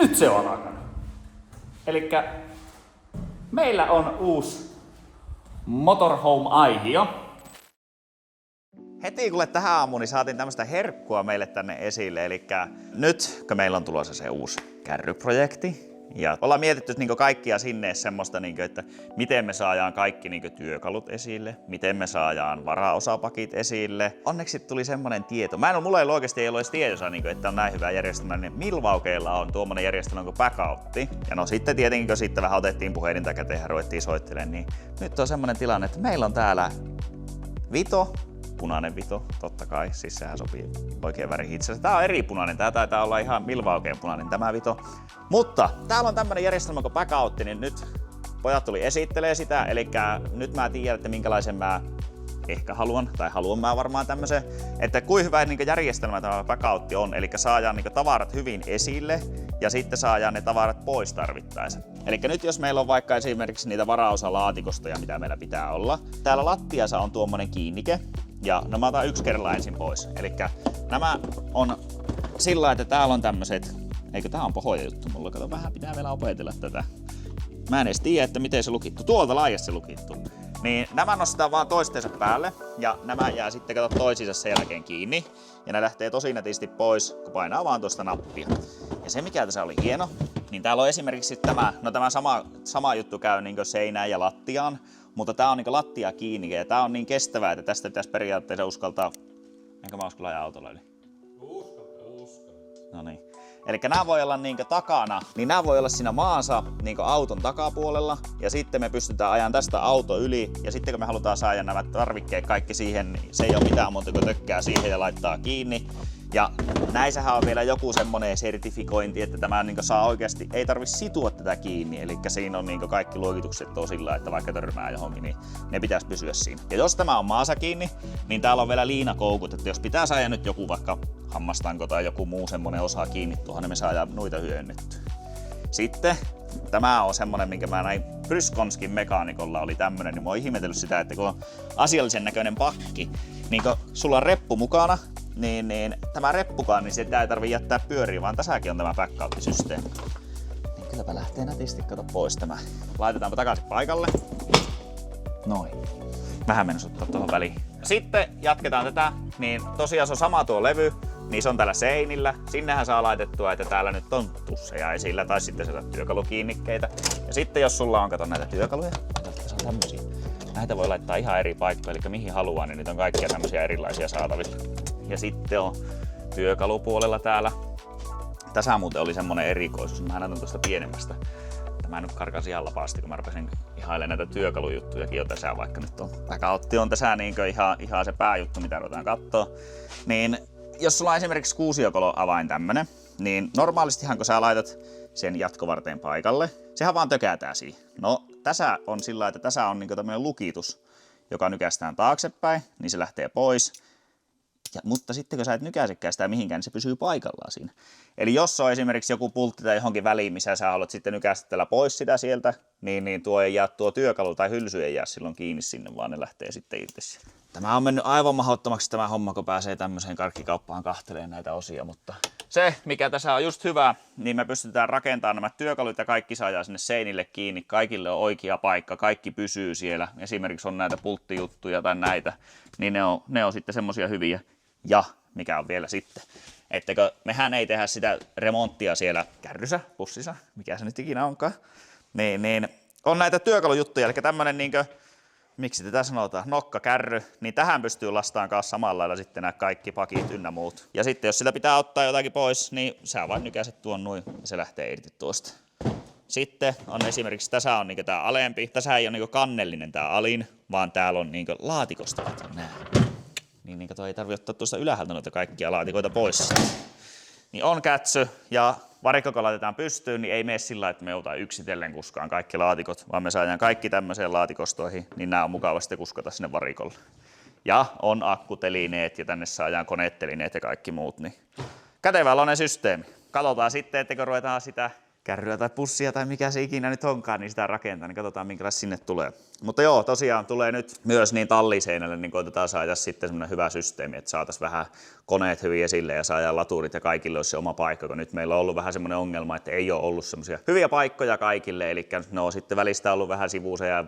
Nyt se on alkanut. Elikkä meillä on uusi Motorhome-aihio. Heti kuule tähän aamuun niin saatiin tämmöistä herkkua meille tänne esille, eli nyt kun meillä on tulossa se uusi kärryprojekti, ja ollaan mietitty niin kaikkia sinne semmoista, niin että miten me saadaan kaikki niin työkalut esille, miten me saadaan varaosapakit esille. Onneksi tuli semmoinen tieto. Mulla ei oikeasti ollut edes tiedossa, niin että on näin hyvä järjestelmä, niin Milwaukeella on tuommoinen järjestelmä kuin Backoutti. Ja no sitten tietenkin, kun sitten vähän otettiin puhelinta käteen ja ruvettiin soittelemaan, niin nyt on semmoinen tilanne, että meillä on täällä Vito, punainen Vito, totta kai, siis sehän sopii oikein väriin itse asiassa. Tää on eri punainen, tää taitaa olla ihan Milwaukeen punainen tämä Vito. Mutta täällä on tämmönen järjestelmä kuin Backoutti, niin nyt pojat tuli esittelee sitä, eli nyt mä tiedän, että minkälaisen mä ehkä haluan, tai haluan mä varmaan tämmösen, että kuin hyvä niin järjestelmä tämä Backoutti on, eli saadaan niin tavarat hyvin esille ja sitten saadaan ne tavarat pois tarvittaessa. Eli nyt jos meillä on vaikka esimerkiksi niitä varaosalaatikostoja, mitä meillä pitää olla, täällä lattiassa on tuommoinen kiinnike, ja no mä otan yksi kerralla ensin pois. Eli nämä on sillä, että täällä on tämmöset, eikö tää on pahoja juttu mulla, kato vähän pitää vielä opetella tätä. Mä en edes tiedä, että miten se lukittu, tuolta laajassa se lukittu. Niin nämä nostetaan vaan toistensa päälle ja nämä jää sitten kato toisiinsa sen jälkeen kiinni. Ja ne lähtee tosi nätisti pois, kun painaa vaan tuosta nappia. Ja se mikä tässä oli hieno, niin täällä on esimerkiksi tämä, no tämä sama juttu käy niin seinään ja lattiaan. Mutta tää on niinku lattia kiinni ja tää on niin kestävää, että tästä pitäisi periaatteessa uskaltaa. Enkä mä uskalla ajaa autolla yli? Uskalla. No niin. Elikkä nää voi olla niinku takana, niin nää voi olla siinä maansa niinku auton takapuolella. Ja sitten me pystytään ajan tästä auto yli. Ja sitten kun me halutaan saada nämä tarvikkeet kaikki siihen, niin se ei ole mitään muuta kuin tökkää siihen ja laittaa kiinni. Ja näissähän on vielä joku semmonen sertifikointi, että tämä niin saa oikeasti, ei tarvitse situa tätä kiinni. Eli siinä on niin kaikki luokitukset on sillä, että vaikka törmää johonkin, niin ne pitäisi pysyä siinä. Ja jos tämä on maassa kiinni, niin täällä on vielä liinakoukut, että jos pitää saada nyt joku vaikka hammastanko tai joku muu semmonen osa kiinni tuohon, niin me saadaan noita hyödynnettyä. Sitten tämä on semmonen, minkä mä näin Brysconskin mekaanikolla oli tämmönen, niin mä oon ihmetellyt sitä, että kun on asiallisen näköinen pakki, niin kun sulla on reppu mukana, niin tämä reppukaan, niin sitä ei tarvitse jättää pyöriin, vaan tässäkin on tämä backout-systeemi. Niin kylläpä lähtee nätisti, kato pois tämä. Laitetaanpa takaisin paikalle. Noin. Vähän mennä ottaa tuohon väliin. Sitten jatketaan tätä, niin tosiaan se on sama tuo levy, niin se on täällä seinillä. Sinnehän saa laitettua, että täällä nyt on tusseja esillä tai sitten sieltä työkalukiinnikkeitä. Ja sitten jos sulla on, kato näitä työkaluja, tässä on tämmösiä. Näitä voi laittaa ihan eri paikkoihin, eli mihin haluaa, niin nyt on kaikkia tämmöisiä erilaisia saatavilla. Ja sitten on työkalupuolella täällä. Tässä muuten oli semmonen erikoisuus, mä näytän tuosta pienemmästä. Tämä nyt karkasi ihan lapaasti, kun mä rupesin ihailemaan näitä työkalujuttujakin jo tässä, vaikka nyt on Backoutti on tässä niin ihan se pääjuttu, mitä ruvetaan kattoo. Niin jos sulla on esimerkiksi kuusiokolo-avain tämmönen, niin normaalistihan kun sä laitat sen jatkovarteen paikalle, sehän vaan tökäätää siihen. No tässä on sillä, että tässä on niinku tämmönen lukitus, joka nykästään taaksepäin, niin se lähtee pois. Mutta sitten kun sä et nykäisekään sitä mihinkään, niin se pysyy paikallaan siinä. Eli jos on esimerkiksi joku pultti tai johonkin väliin, missä sä haluat sitten nykästellä pois sitä sieltä, niin tuo ei jää tuo työkalu tai hylsy ei jää silloin kiinni sinne, vaan ne lähtee sitten irti sieltä. Tämä on mennyt aivan mahdottomaksi tämä homma, kun pääsee tämmöiseen karkkikauppaan kahtelemaan näitä osia, mutta se, mikä tässä on just hyvä, niin me pystytään rakentamaan nämä työkalut ja kaikki saadaan sinne seinille kiinni. Kaikille on oikea paikka, kaikki pysyy siellä. Esimerkiksi on näitä pulttijuttuja tai näitä, niin ne on sitten semmosia hyviä. Ja mikä on vielä sitten, että mehän ei tehdä sitä remonttia siellä kärryssä, pussissa, mikä se nyt ikinä onkaan, niin on näitä työkalujuttuja, eli tämmönen niinkö, miksi tätä sanotaan, nokkakärry, niin tähän pystyy lastaan kanssa samalla lailla sitten nämä kaikki pakit ynnä muut. Ja sitten jos sillä pitää ottaa jotakin pois, niin sä vain nykäset tuon noin ja se lähtee irti tuosta. Sitten on esimerkiksi, tässä on niinku tää alempi, tässä ei ole niinku kannellinen tää alin, vaan täällä on niinku laatikosta, nää. Niin kato, ei tarvitse ottaa tuosta ylhäältä noita kaikkia laatikoita pois. Niin on kätsy ja varikko kun laitetaan pystyyn, niin ei mene sillä, että me joutaa yksitellen kuskaan kaikki laatikot, vaan me saadaan kaikki tämmöiseen laatikostoihin, niin nämä on mukava sitten kuskata sinne varikolle. Ja on akkutelineet ja tänne saadaan koneettelineet ja kaikki muut, niin kätevällä on ne systeemi. Katsotaan sitten, että kun ruvetaan sitä kärryä tai pussia tai mikä se ikinä nyt onkaan, niin sitä rakentaa, niin katsotaan minkälaista sinne tulee. Mutta joo, tosiaan tulee nyt myös niin talliseinälle, niin koitetaan saada sitten semmoinen hyvä systeemi, että saataisiin vähän koneet hyvin esille ja saadaan laturit ja kaikille olisi se oma paikka, kun nyt meillä on ollut vähän semmoinen ongelma, että ei ole ollut semmoisia hyviä paikkoja kaikille, eli no sitten välistä ollut vähän sivuusa ja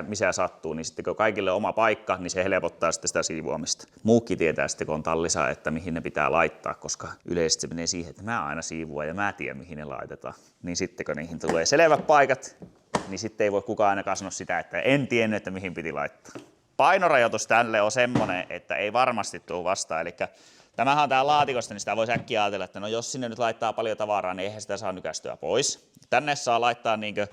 missä sattuu, niin sitten kun kaikille on oma paikka, niin se helpottaa sitten sitä siivoamista. Muukin tietää sitten, kun on tallissa, että mihin ne pitää laittaa, koska yleisesti se menee siihen, että mä aina siivuan ja mä tiedän, mihin ne laitetaan. Niin sitten, kun niihin tulee selvät paikat, niin sitten ei voi kukaan ainakaan sanoa sitä, että en tiennyt, että mihin piti laittaa. Painorajoitus tälle on semmoinen, että ei varmasti tule vastaan. Eli tämähän on tää laatikosta, niin sitä voisi äkkiä ajatella, että no jos sinne nyt laittaa paljon tavaraa, niin eihän sitä saa nykästyä pois. Tänne saa laittaa niinkö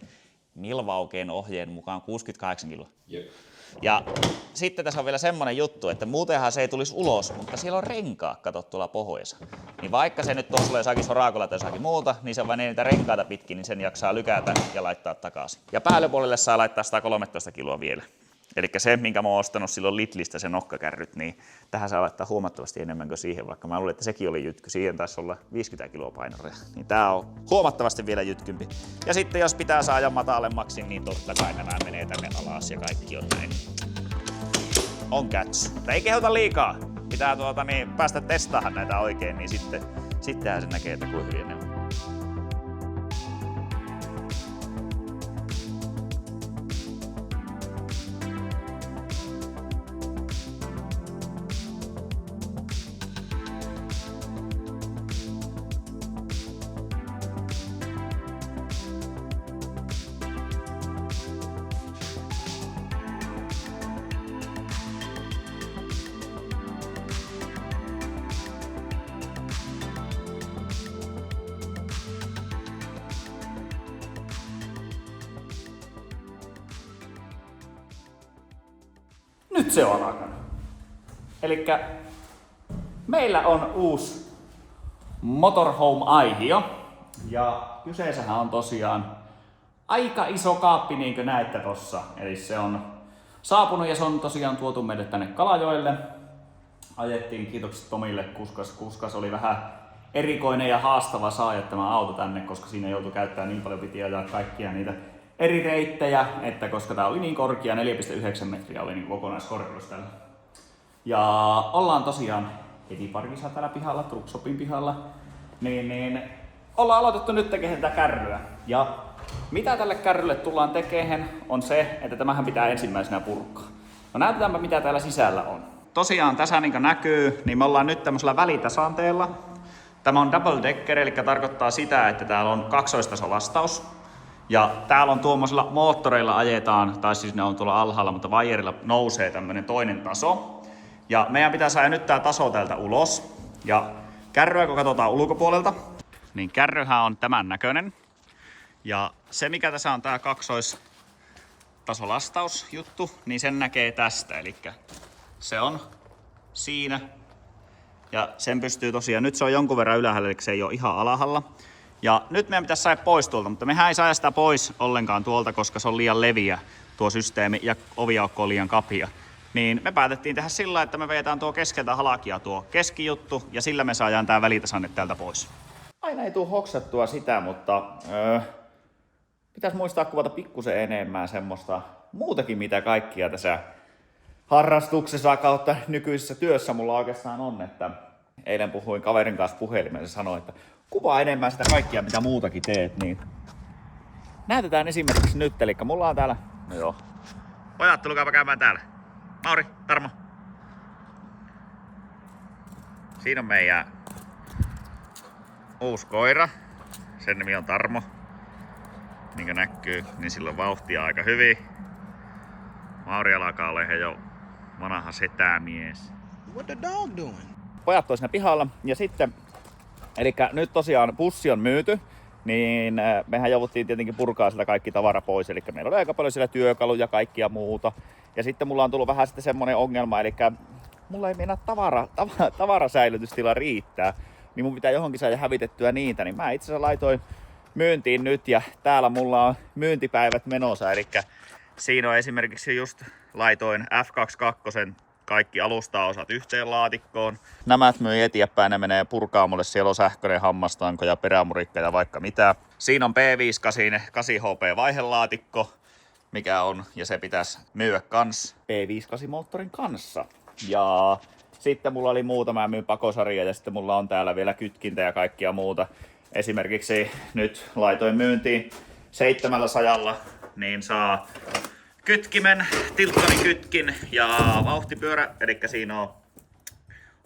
Milwaukeen ohjeen mukaan 68 kiloa. Yep. Ja sitten tässä on vielä semmoinen juttu, että muutenhan se ei tulisi ulos, mutta siellä on renkaat, kato tuolla pohjassa. Niin vaikka se nyt on sulle jossakin sorakolla tai jossakin muuta, niin se on vain niitä renkaita pitkin, niin sen jaksaa lykätä ja laittaa takaisin. Ja päällöpuolelle saa laittaa 113 kiloa vielä. Eli se, minkä mä oon ostanut silloin Lidlistä, se nokkakärryt, niin tähän saa laittaa huomattavasti enemmän kuin siihen, vaikka mä luulen, että sekin oli jytky. Siihen taisi olla 50 kiloa painoreja. Niin tää on huomattavasti vielä jytkympi. Ja sitten jos pitää saada matalemmaksi, niin totta kai nämä menee tänne alas ja kaikki on näin. On catch. Mutta ei kehota liikaa. Pitää päästä testaamaan näitä oikein, niin sittenhän se näkee, että kuinka hyviä ne on. Nyt se on alkanut. Elikkä meillä on uusi Motorhome-aihio. Ja kyseessähän on tosiaan aika iso kaappi, niin kuin näette tossa. Eli se on saapunut ja se on tosiaan tuotu meille tänne Kalajoelle. Ajettiin, kiitokset Tomille, kuskas oli vähän erikoinen ja haastava saada tämä auto tänne, koska siinä joutui käyttämään niin paljon, piti ajaa kaikkia niitä eri reittejä, että koska tää oli niin korkea, 4,9 metriä oli niin kokonaiskorkeus tällä. Ja ollaan tosiaan Ediparkissa täällä pihalla, Truckshopin pihalla, niin ollaan aloitettu nyt tekemään tätä kärryä. Ja mitä tälle kärrylle tullaan tekemään on se, että tämähän pitää ensimmäisenä purkaa. No näytetäänpä mitä täällä sisällä on. Tosiaan tässä niin kuin näkyy, niin me ollaan nyt tämmöisellä välitasanteella. Tämä on double decker, eli tarkoittaa sitä, että täällä on kaksoistasolastaus. Ja täällä on tuommoisilla moottoreilla ajetaan, tai siis ne on tuolla alhaalla, mutta vaijerilla nousee tämmönen toinen taso. Ja meidän pitää saada nyt tää taso täältä ulos. Ja kärryä kun katsotaan ulkopuolelta, niin kärryhän on tämän näköinen. Ja se mikä tässä on tää kaksoistasolastausjuttu, niin sen näkee tästä. Eli se on siinä. Ja sen pystyy tosiaan, nyt se on jonkun verran ylhäällä, eli se ei ole ihan alhaalla. Ja nyt meidän pitäisi saada pois tuolta, mutta mehän ei saada sitä pois ollenkaan tuolta, koska se on liian leviä tuo systeemi ja oviaukko on liian kapea. Niin me päätettiin tehdä sillä, että me vedetään tuo keskeltä halakia tuo keskijuttu ja sillä me saadaan tää välitasanne täältä pois. Aina ei tule hoksattua sitä, mutta pitäisi muistaa kuvata pikkusen enemmän semmoista muutakin mitä kaikkia tässä harrastuksessa kautta nykyisessä työssä mulla oikeastaan on, että eilen puhuin kaverin kanssa puhelimeen ja sanoi, että kuvaa enemmän sitä kaikkia mitä muutakin teet, niin näytetään esimerkiksi nyt, eli mulla on täällä, no joo, pojat tulkaapa käymään täällä. Mauri, Tarmo. Siinä on meidän uusi koira, sen nimi on Tarmo. Niin kuin näkyy, niin sillä on vauhtia aika hyvin. Mauri alkaa olemaan jo vanha setämies. What the dog doing? Pojat on siinä pihalla ja sitten, eli nyt tosiaan pussi on myyty, niin mehän jouduttiin tietenkin purkaa sitä kaikki tavara pois, eli meillä oli aika paljon siellä työkaluja ja kaikkia muuta. Ja sitten mulla on tullut vähän sitten semmonen ongelma, eli mulla ei mennä tavarasäilytystila riittää, niin mun pitää johonkin saada hävitettyä niitä, niin mä itse asiassa laitoin myyntiin nyt ja täällä mulla on myyntipäivät menossa, eli siinä on esimerkiksi just laitoin F22 kaikki alustaosat yhteen laatikkoon. Nämä myy eteenpäin, ne menee purkaamolle, siellä on sähköinen hammastanko ja perämurikka ja vaikka mitä. Siinä on P58 8HP vaihelaatikko, mikä on, ja se pitäisi myyä kans P58 moottorin kanssa. Ja sitten mulla oli muutama, myyn pakosarja ja sitten mulla on täällä vielä kytkintä ja kaikkia muuta. Esimerkiksi nyt laitoin myyntiin 700, niin saa kytkimen, tilkkarikytkin ja vauhtipyörä, eli siinä on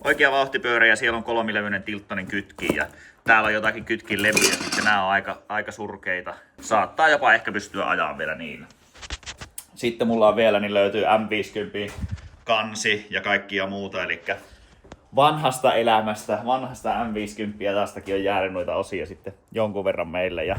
oikea vauhtipyörä ja siellä on 3-levyinen tilttanin kytkin ja täällä on jotakin kytkin levyjä, sitten nämä on aika surkeita. Saattaa jopa ehkä pystyä ajaa vielä niin. Sitten mulla on vielä, niin löytyy M50 kansi ja kaikkia muuta, eli vanhasta elämästä, vanhasta M50 tästäkin on jäänyt noita osia sitten jonkun verran meille. Ja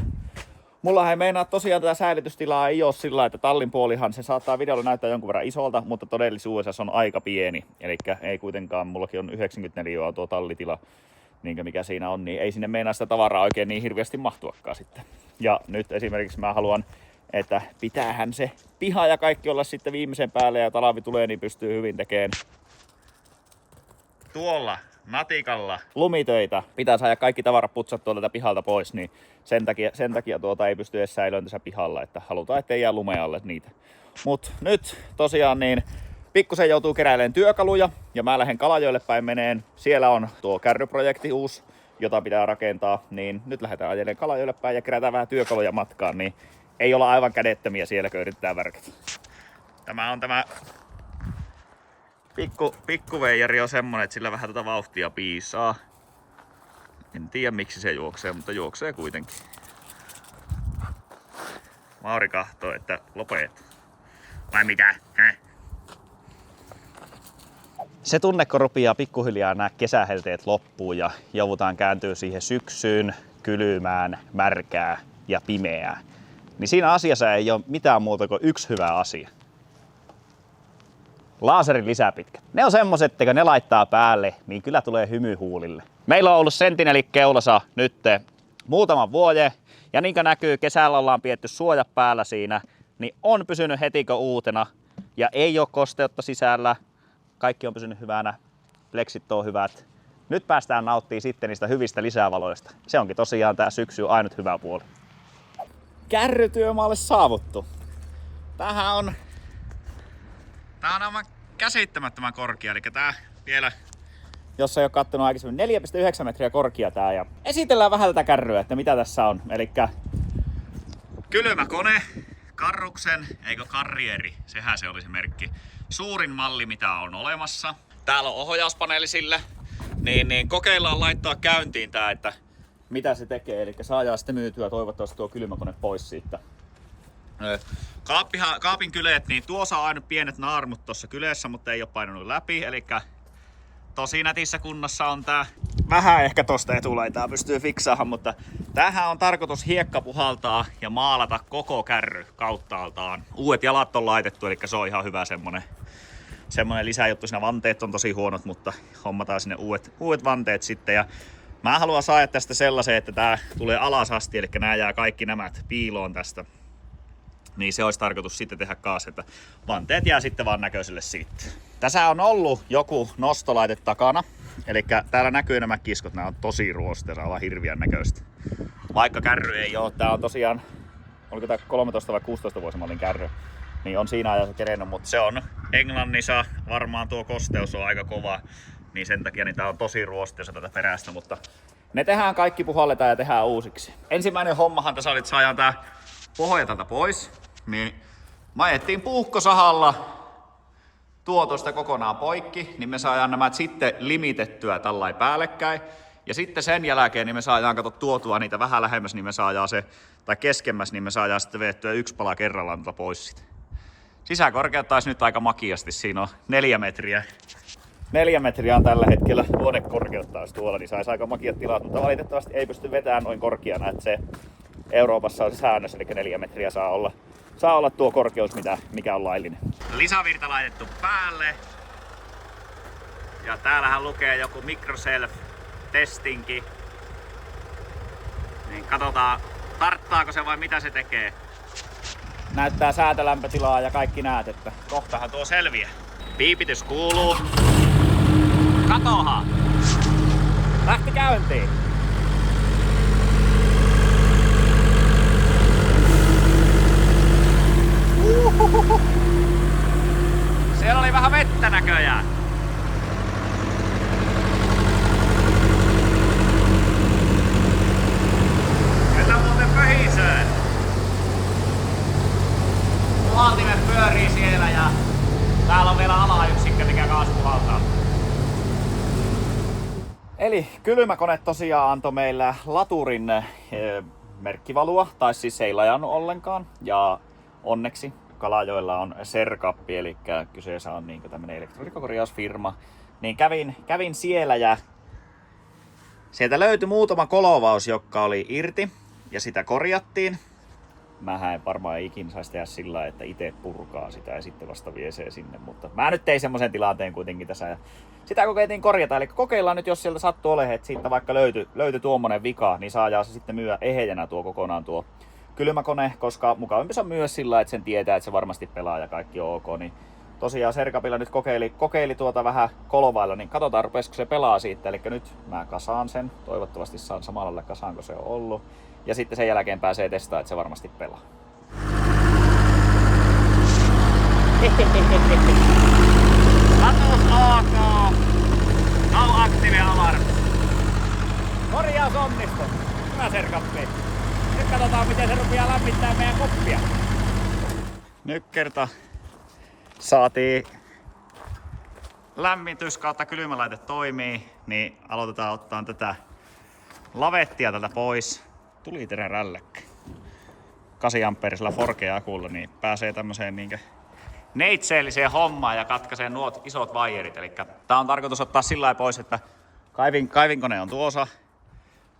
mulla ei meinaa tosiaan tätä säilytystilaa ei ole sillä, että tallin puolihan se saattaa videolla näyttää jonkun verran isolta, mutta todellisuudessa se on aika pieni. Eli ei kuitenkaan, mullakin on 94 tuo tallitila, niin mikä siinä on, niin ei sinne meinaa sitä tavaraa oikein niin hirveästi mahtuakaan sitten. Ja nyt esimerkiksi mä haluan, että pitäähän se piha ja kaikki olla sitten viimeisen päälle ja talvi tulee, niin pystyy hyvin tekemään tuolla natikalla lumitöitä. Pitää saada kaikki tavarat putsattua tältä pihalta pois, niin sen takia ei pysty edes säilöön tässä pihalla, että halutaan, ettei jää lumeen alle niitä. Mut nyt tosiaan niin pikkusen joutuu keräilemään työkaluja ja mä lähden Kalajoelle päin meneen. Siellä on tuo kärryprojekti uusi, jota pitää rakentaa, niin nyt lähdetään ajelemaan Kalajoelle päin ja kerätään vähän työkaluja matkaan, niin ei olla aivan kädettömiä siellä, kun yritetään värkätä. Tämä on tämä pikkuveijari on semmonen, että sillä vähän tätä vauhtia piisaa. En tiedä miksi se juoksee, mutta juoksee kuitenkin. Mauri kahtoo, että lopet. Vai mitä? Se tunne, kun rupeaa pikkuhiljaa nämä kesähelteet loppuun ja joudutaan kääntyä siihen syksyyn, kylmään, märkää ja pimeää, niin siinä asiassa ei ole mitään muuta kuin yksi hyvä asia. Laserin lisäpitkät. Ne on semmoset, että kun ne laittaa päälle, niin kyllä tulee hymy huulille. Meillä on ollut Sentineli keulassa nyt muutaman vuoden. Ja niin kuin näkyy, kesällä ollaan pidetty suojat päällä siinä, niin on pysynyt hetikö uutena. Ja ei ole kosteutta sisällä. Kaikki on pysynyt hyvänä. Pleksit on hyvät. Nyt päästään nauttimaan sitten niistä hyvistä lisävaloista. Se onkin tosiaan tää syksy ainut hyvä puoli. Kärrytyömaalle saavuttu. Tää on aivan käsittämättömän korkea, eli tää vielä, jos ei ole kattonut aikaisemmin, 4,9 metriä korkea tää. Ja esitellään vähän tätä kärryä, että mitä tässä on. Elikkä kylmäkone, Karruksen, eikö Carrieri, sehän se oli se merkki. Suurin malli mitä on olemassa. Täällä on ohjauspaneeli sille, niin kokeillaan laittaa käyntiin tää, että mitä se tekee. Eli saadaan sitten myytyä toivottavasti tuo kylmäkone pois siitä. Kaapin kyleet, niin tuossa on ainut pienet naarmut tuossa kyleessä, mutta ei ole painunut läpi. Eli tosi nätissä kunnossa on tää. Vähän ehkä tosta etulaitaa pystyy fiksaamaan, mutta tämähän on tarkoitus hiekka puhaltaa ja maalata koko kärry kauttaaltaan. Uudet jalat on laitettu, eli se on ihan hyvä semmonen lisäjuttu. Siinä vanteet on tosi huonot, mutta hommataan sinne uudet vanteet sitten. Ja mä haluan saada tästä sellaisen, että tää tulee alas asti, eli nää jää kaikki nämä piiloon tästä. Niin se olisi tarkoitus sitten tehdä kaas, että vanteet jää sitten vaan näköiselle siitä. Tässä on ollut joku nostolaite takana. Eli täällä näkyy nämä kiskot, nämä on tosi ruosteja, aivan hirviän näköistä. Vaikka kärry ei ole, tää on tosiaan, oliko tää 13 vai 16 vuosimallin kärry, niin on siinä ajassa kerennyt, mutta se on Englannissa, varmaan tuo kosteus on aika kova, niin sen takia niin tää on tosi ruosteja tätä perästä, mutta ne tehdään kaikki puhalletaan ja tehdään uusiksi. Ensimmäinen hommahan tässä oli, että saadaan tää pohja tältä pois, niin me ajettiin puukkosahalla tuosta kokonaan poikki, niin me saadaan nämä sitten limitettyä tällain päällekkäin. Ja sitten sen jälkeen niin me saadaan tuotua niitä vähän lähemmäs, niin me saadaan se, tai keskemmäs, niin me saadaan sitten veettyä yksi pala kerrallaan tuota pois siitä. Sisäkorkeutta taisi nyt aika makiasti, siinä on 4 metriä. 4 metriä on tällä hetkellä huonekorkeutta olisi tuolla, niin saisi aika makiat tilat, mutta valitettavasti ei pysty vetämään noin korkeana, että se Euroopassa on se säännös, eli 4 metriä saa olla tuo korkeus, mikä on laillinen. Lisävirta laitettu päälle. Ja täällähän lukee joku microself testinki. Niin katsotaan, tarttaako se vai mitä se tekee. Näyttää säätölämpötilaa ja kaikki näet, että kohtahan tuo selviää. Piipitys kuuluu. Katoha! Lähti käyntiin. Siellä oli vähän vettä näköjään. Kyllä muuten pöhisee. Puhaltimet pyörii siellä ja täällä on vielä alayksikkö, mikä kaas puhaltaa. Eli kylmäkone tosiaan antoi meillä laturin merkkivalua, tai siis ei lajannut ollenkaan. Ja onneksi Kalajoella on Serkappi, eli kyseessä on niin tämmönen elektroniikkakorjausfirma. Niin kävin siellä ja sieltä löytyi muutama kolovaus, joka oli irti ja sitä korjattiin. Mähän en varmaan ikinä saisi tehdä sillä lailla, että itse purkaa sitä ja sitten vasta vie se sinne, mutta mä nyt tein semmoisen tilanteen kuitenkin tässä ja sitä kokeiltiin korjata. Eli kokeillaan nyt, jos sieltä sattuu olemaan, että siitä vaikka löytyi tuommoinen vika, niin saadaan se sitten myyä ehjänä kokonaan tuo kylmäkone, koska mukavampi se on myös sillä lailla, että sen tietää, että se varmasti pelaa ja kaikki on ok. Niin tosiaan Serkapilla nyt kokeili tuota vähän kolovailla, niin katsotaan rupeisiko se pelaa siitä. Eli nyt mä kasaan sen, toivottavasti saan samalla lailla kasaan kuin se on ollut. Ja sitten sen jälkeen pääsee testaamaan, että se varmasti pelaa. Latuus OK. No active alarm. Korjaus onnistu. Hyvä Serkappi. Nyt katsotaan miten se rupeaa lämmittää meidän koppia. Nyt kerta saatiin lämmitys kautta kylmälaite toimii, niin aloitetaan ottaa tätä lavettia tältä pois. Tuliterä rälläkkä. 8 ampeerisella Forkea-akulla, niin pääsee tämmöiseen niinkö neitseelliseen hommaan ja katkaisee nuo isot vaijerit. Eli tää on tarkoitus ottaa sillä lailla pois, että kaivinkone on tuossa.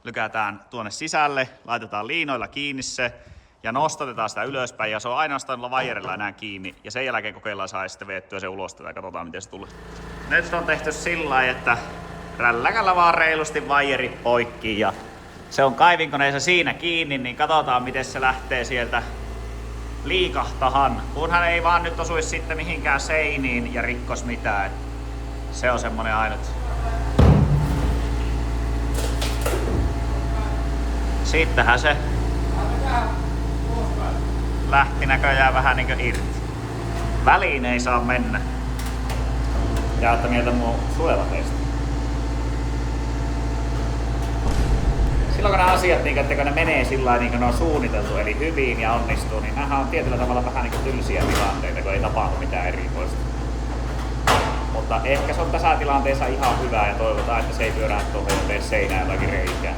Lykätään tuonne sisälle, laitetaan liinoilla kiinni se ja nostatetaan sitä ylöspäin ja se on ainoastaan vaijerilla enää kiinni ja sen jälkeen kokeillaan saa sitten veettyä se ulos ja katsotaan miten se tulee. Nyt on tehty sillä lailla, että rälläkällä vaan reilusti vaijerit poikki ja se on kaivinkoneessa siinä kiinni, niin katsotaan miten se lähtee sieltä liikahtahan. Kunhan ei vaan nyt osuisi sitten mihinkään seiniin ja rikkos mitään. Se on semmonen ainut. Sittenhän se lähti näköjään vähän niinkö irti. Väliin ei saa mennä. Jaatte mieltä mun suojelateista. Silloin kun nämä asiat, niin kun ne menee sillä lailla, niin kuin ne on suunniteltu, eli hyvin ja onnistuu, niin nämä on tietyllä tavalla vähän niin kuin tylsiä tilanteita, kun ei tapahdu mitään erikoista. Mutta ehkä se on tässä tilanteessa ihan hyvä ja toivotaan, että se ei pyörää tuohon ja tee seinään jotakin reikää.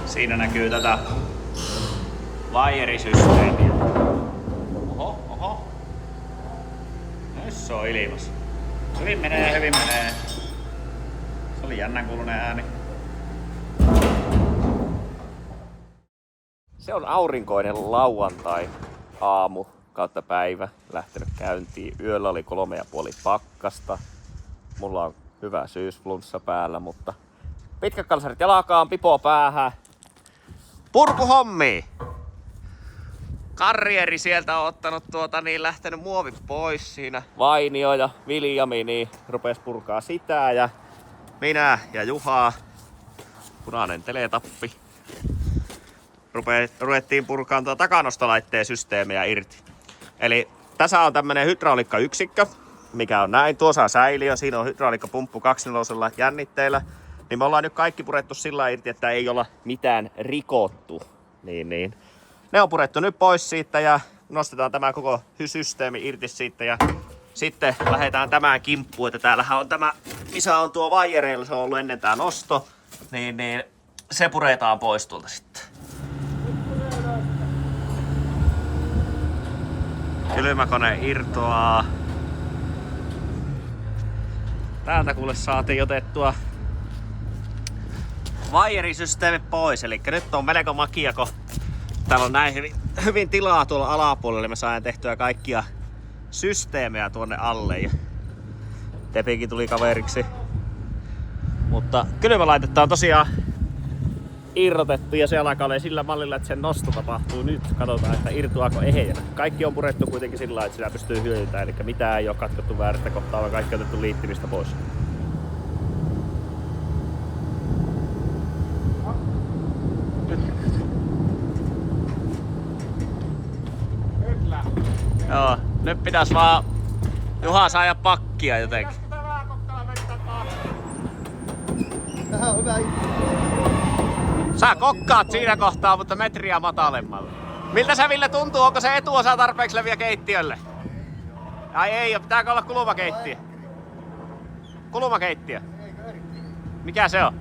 Siinä näkyy tätä vaijerisysteemiä. Oho. Nyt se on ilmas. Hyvin menee. Se oli jännän kuulunen ääni. Se on aurinkoinen lauantai aamu kautta päivä. Lähtenyt käyntiin. Yöllä oli 3,5 pakkasta. Mulla on hyvä syysflunssa päällä, mutta pitkät kalsarit jalkaan, pipo päähän. Purkuhommi! Karrieri sieltä on ottanut lähtenyt muovit pois siinä. Vainio ja Viljami niin rupes purkaa sitä ja minä ja Juha, punainen teletappi, ruvettiin purkaan takanostolaitteen systeemejä irti. Eli tässä on tämmönen hydrauliikkayksikkö, mikä on näin. Tuossa on säiliö, siinä on hydrauliikkapumppu 2/4 jännitteillä. Niin me ollaan nyt kaikki purettu sillä irti, että ei olla mitään rikottu. Niin. Ne on purettu nyt pois siitä ja nostetaan tämä koko systeemi irti siitä ja sitten lähdetään tämän kimppuun, että täällähän on tämä, missä on tuo vaijereilla, se on ollut ennen tää nosto, niin se puretaan pois tuolta sitten. Kylmäkone irtoaa. Täältä kuule saatiin otettua vaijerisysteemi pois, eli nyt on melko makia, kun täällä on näin hyvin tilaa tuolla alapuolella, me saadaan tehtyä kaikkia systeemejä tuonne alle ja Tepikin tuli kaveriksi. Mutta kylmälaitetta on tosiaan irrotettu ja se alkaa olla sillä mallilla, että sen nosto tapahtuu nyt. Katsotaan, että irtoako ehjänä. Kaikki on purettu kuitenkin sillä lailla, että sitä pystyy hyödyntämään, eli mitään ei ole katkottu väärästä kohtaa, vaan kaikki on otettu liittimistä pois. Joo, nyt pitäis vaan Juha saada pakkia jotenkin. Tää on hyvä idea. Sä kokkaat siinä kohtaa, mutta metriä matalemmalle. Miltä se, Ville, tuntuu? Onko se etuosa tarpeeksi leviä keittiölle? Ai ei, pitääkö olla kulumakeittiö? Kulumakeittiö? Mikä se on?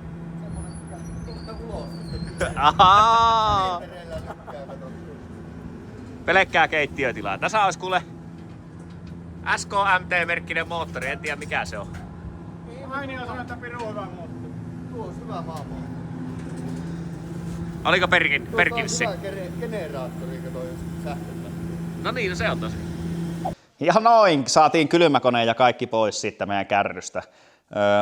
Ahaa. Pelkkää keittiötilaa. Tässä olisi kuule SKMT-merkkinen moottori, en tiedä mikä se on. Mainio sanoi, että pirun hyvä moottori. Tuo on hyvä maailma. Oliko Perkinsi? Tuo on hyvä generaattori, kato just sähköllä. No niin, no se on tosi. Ja noin, saatiin kylmäkone ja kaikki pois siitä meidän kärrystä.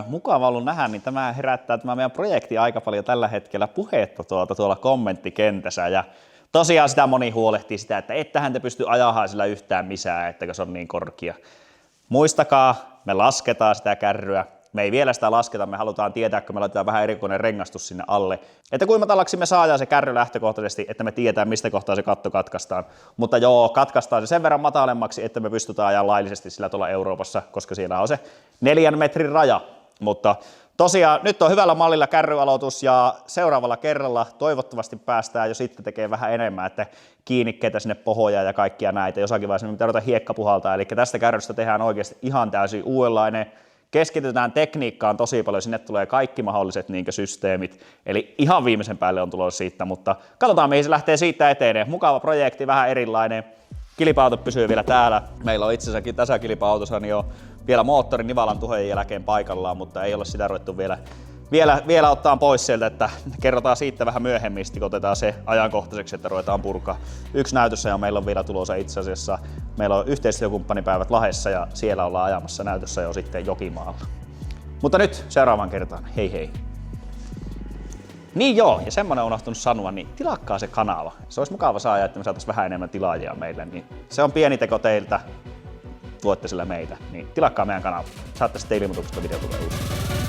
Mukava ollut nähdä, niin tämä herättää tämä meidän projekti aika paljon tällä hetkellä puhetta tuolla kommenttikentässä. Ja tosiaan sitä moni huolehtii sitä, että ettehän te pysty ajamaan sillä yhtään missään, että se on niin korkea. Muistakaa, me lasketaan sitä kärryä. Me ei vielä sitä lasketa, me halutaan tietää, kun me laitetaan vähän erikoinen rengastus sinne alle, että kuinka matalaksi me saadaan se kärry lähtökohtaisesti, että me tiedetään, mistä kohtaa se katto katkaistaan. Mutta joo, katkaistaan se sen verran matalemmaksi, että me pystytään ajaa laillisesti sillä tuolla Euroopassa, koska siellä on se 4 metrin raja. Mutta tosiaan nyt on hyvällä mallilla kärryaloitus ja seuraavalla kerralla toivottavasti päästään jo sitten tekemään vähän enemmän, että kiinnikkeitä sinne pohjaan ja kaikkia näitä. Jossakin vaiheessa me pitää ruveta hiekka puhaltaa, eli tästä kärrystä tehdään oikeasti ihan täysin uudenlainen. Keskitytään tekniikkaan tosi paljon, sinne tulee kaikki mahdolliset systeemit, eli ihan viimeisen päälle on tulossa siitä, mutta katsotaan mihin se lähtee siitä eteneen. Mukava projekti, vähän erilainen. Kilpa-auto pysyy vielä täällä. Meillä on itse asiassa tässä kilpa-autossa niin on vielä moottorin nivalan tuhojen jälkeen paikallaan, mutta ei ole sitä ruvettu vielä ottaa pois sieltä, että kerrotaan siitä vähän myöhemmin, kun otetaan se ajankohtaiseksi, että ruvetaan purkaa. Yksi näytössä ja meillä on vielä tulossa itse asiassa. Meillä on yhteistyökumppanipäivät Lahdessa ja siellä ollaan ajamassa näytössä jo sitten Jokimaalla. Mutta nyt seuraavaan kertaan. Hei hei! Niin joo, ja semmonen on unohtunut sanoa, niin tilakkaa se kanava. Se olisi mukava saada, että me saataisiin vähän enemmän tilaajia meille. Niin se on pieni teko teiltä, tuotte sillä meitä. Niin tilakkaa meidän kanava. Saatte sitten ilmoitukset, kun video tulee uusi.